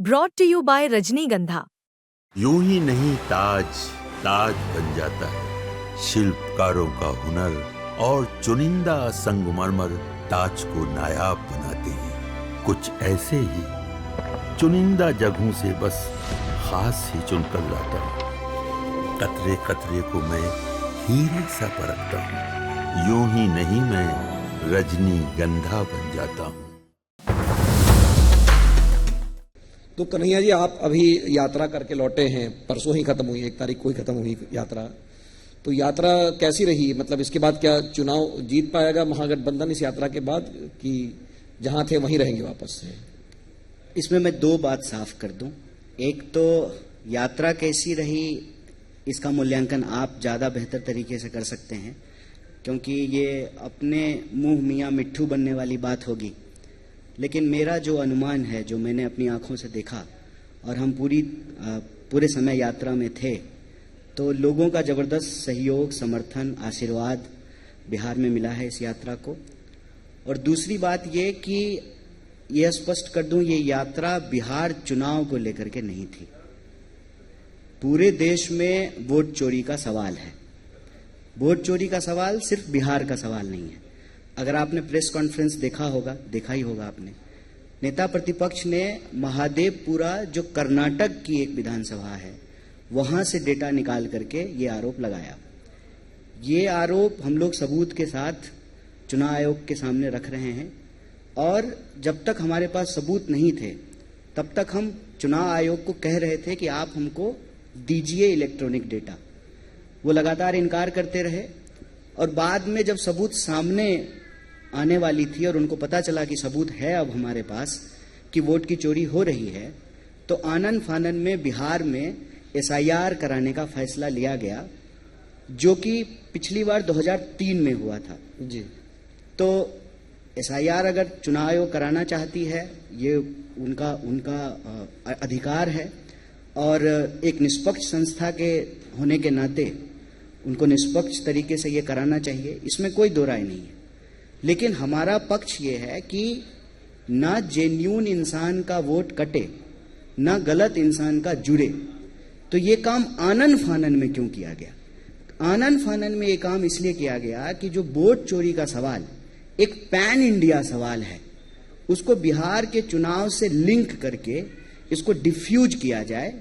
Brought to you by रजनीगंधा। यूं ही नहीं ताज ताज बन जाता है, शिल्पकारों का हुनर और चुनिंदा संगमरमर ताज को नायाब बनाते हैं। कुछ ऐसे ही चुनिंदा जगहों से बस खास ही चुनकर लाता हूँ। कतरे कतरे को मैं हीरे सा परखता हूँ। यूं ही नहीं मैं रजनीगंधा बन जाता हूँ। तो कन्हैया जी, आप अभी यात्रा करके लौटे हैं, परसों ही खत्म हुई, 1 तारीख को ही खत्म हुई यात्रा। तो यात्रा कैसी रही? मतलब इसके बाद क्या चुनाव जीत पाएगा महागठबंधन इस यात्रा के बाद, कि जहां थे वहीं रहेंगे वापस से? इसमें मैं 2 बात साफ कर दूं। एक तो यात्रा कैसी रही इसका मूल्यांकन आप ज़्यादा बेहतर तरीके से कर सकते हैं, क्योंकि ये अपने मुंह मियाँ मिट्ठू बनने वाली बात होगी। लेकिन मेरा जो अनुमान है, जो मैंने अपनी आंखों से देखा, और हम पूरे समय यात्रा में थे, तो लोगों का ज़बरदस्त सहयोग, समर्थन, आशीर्वाद बिहार में मिला है इस यात्रा को। और दूसरी बात ये कि यह स्पष्ट कर दूं, ये यात्रा बिहार चुनाव को लेकर के नहीं थी। पूरे देश में वोट चोरी का सवाल है। वोट चोरी का सवाल सिर्फ बिहार का सवाल नहीं है। अगर आपने प्रेस कॉन्फ्रेंस देखा ही होगा आपने, नेता प्रतिपक्ष ने महादेवपुरा, जो कर्नाटक की एक विधानसभा है, वहां से डेटा निकाल करके ये आरोप लगाया। ये आरोप हम लोग सबूत के साथ चुनाव आयोग के सामने रख रहे हैं, और जब तक हमारे पास सबूत नहीं थे तब तक हम चुनाव आयोग को कह रहे थे कि आप हमको दीजिए इलेक्ट्रॉनिक डेटा। वो लगातार इनकार करते रहे, और बाद में जब सबूत सामने आने वाली थी और उनको पता चला कि सबूत है अब हमारे पास कि वोट की चोरी हो रही है, तो आनन फानन में बिहार में SIR कराने का फैसला लिया गया, जो कि पिछली बार 2003 में हुआ था जी। तो SIR अगर चुनाव आयोग कराना चाहती है, ये उनका अधिकार है, और एक निष्पक्ष संस्था के होने के नाते उनको निष्पक्ष तरीके से ये कराना चाहिए, इसमें कोई दो राय नहीं है। लेकिन हमारा पक्ष ये है कि ना जेन्यून इंसान का वोट कटे, ना गलत इंसान का जुड़े। तो ये काम आनन फानन में क्यों किया गया? आनन फानन में ये काम इसलिए किया गया कि जो वोट चोरी का सवाल एक पैन इंडिया सवाल है, उसको बिहार के चुनाव से लिंक करके इसको डिफ्यूज किया जाए,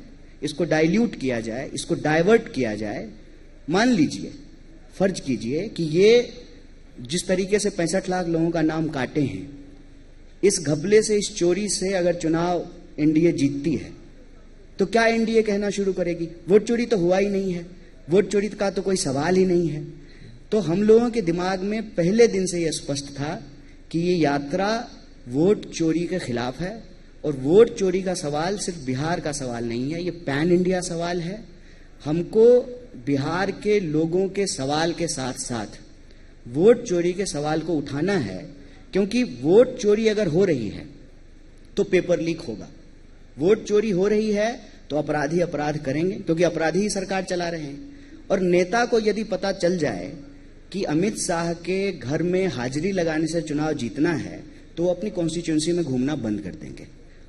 इसको डाइल्यूट किया जाए, इसको डाइवर्ट किया जाए। मान लीजिए, फर्ज कीजिए कि ये जिस तरीके से 65 लाख लोगों का नाम काटे हैं, इस घपले से, इस चोरी से अगर चुनाव एनडीए जीतती है, तो क्या एनडीए कहना शुरू करेगी वोट चोरी तो हुआ ही नहीं है, वोट चोरी का तो कोई सवाल ही नहीं है? तो हम लोगों के दिमाग में पहले दिन से यह स्पष्ट था कि ये यात्रा वोट चोरी के खिलाफ है, और वोट चोरी का सवाल सिर्फ बिहार का सवाल नहीं है, ये पैन इंडिया सवाल है। हमको बिहार के लोगों के सवाल के साथ साथ वोट चोरी के सवाल को उठाना है, क्योंकि वोट चोरी अगर हो रही है तो पेपर लीक होगा। वोट चोरी हो रही है तो अपराधी अपराध करेंगे, क्योंकि अपराधी ही सरकार चला रहे हैं। और नेता को यदि पता चल जाए कि अमित शाह के घर में हाजिरी लगाने से चुनाव जीतना है, तो वो अपनी कॉन्स्टिट्यूंसी में घूमना बंद कर देंगे।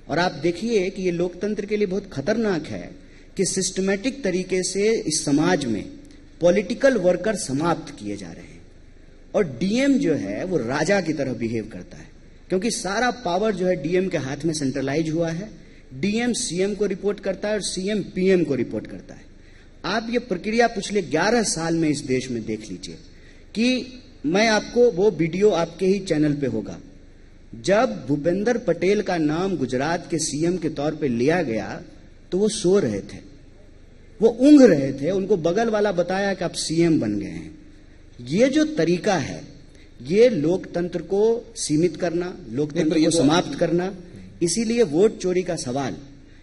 और आप देखिए कि ये लोकतंत्र के लिए बहुत खतरनाक है कि सिस्टमैटिक तरीके से इस समाज में पॉलिटिकल वर्कर समाप्त किए जा रहे हैं, और डीएम जो है वो राजा की तरह बिहेव करता है, क्योंकि सारा पावर जो है डीएम के हाथ में सेंट्रलाइज हुआ है। डीएम सीएम को रिपोर्ट करता है और सीएम पीएम को रिपोर्ट करता है। आप ये प्रक्रिया पिछले 11 साल में इस देश में देख लीजिए, कि मैं आपको वो वीडियो आपके ही चैनल पे होगा, जब भूपेंद्र पटेल का नाम गुजरात के सीएम के तौर पे लिया गया तो वो सो रहे थे, वो ऊँघ रहे थे, उनको बगल वाला बताया कि आप सीएम बन गए हैं। ये जो तरीका है, ये लोकतंत्र को सीमित करना, लोकतंत्र को समाप्त करना। इसीलिए वोट चोरी का सवाल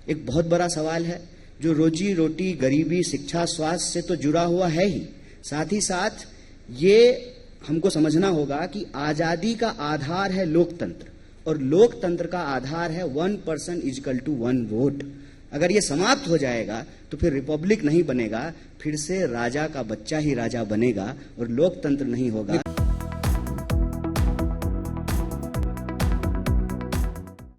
एक बहुत बड़ा सवाल है, जो रोजी रोटी, गरीबी, शिक्षा, स्वास्थ्य से तो जुड़ा हुआ है ही, साथ ही साथ ये हमको समझना होगा कि आजादी का आधार है लोकतंत्र, और लोकतंत्र का आधार है 1 पर्सन इक्वल टू 1 वोट। अगर ये समाप्त हो जाएगा तो फिर रिपब्लिक नहीं बनेगा, फिर से राजा का बच्चा ही राजा बनेगा और लोकतंत्र नहीं होगा।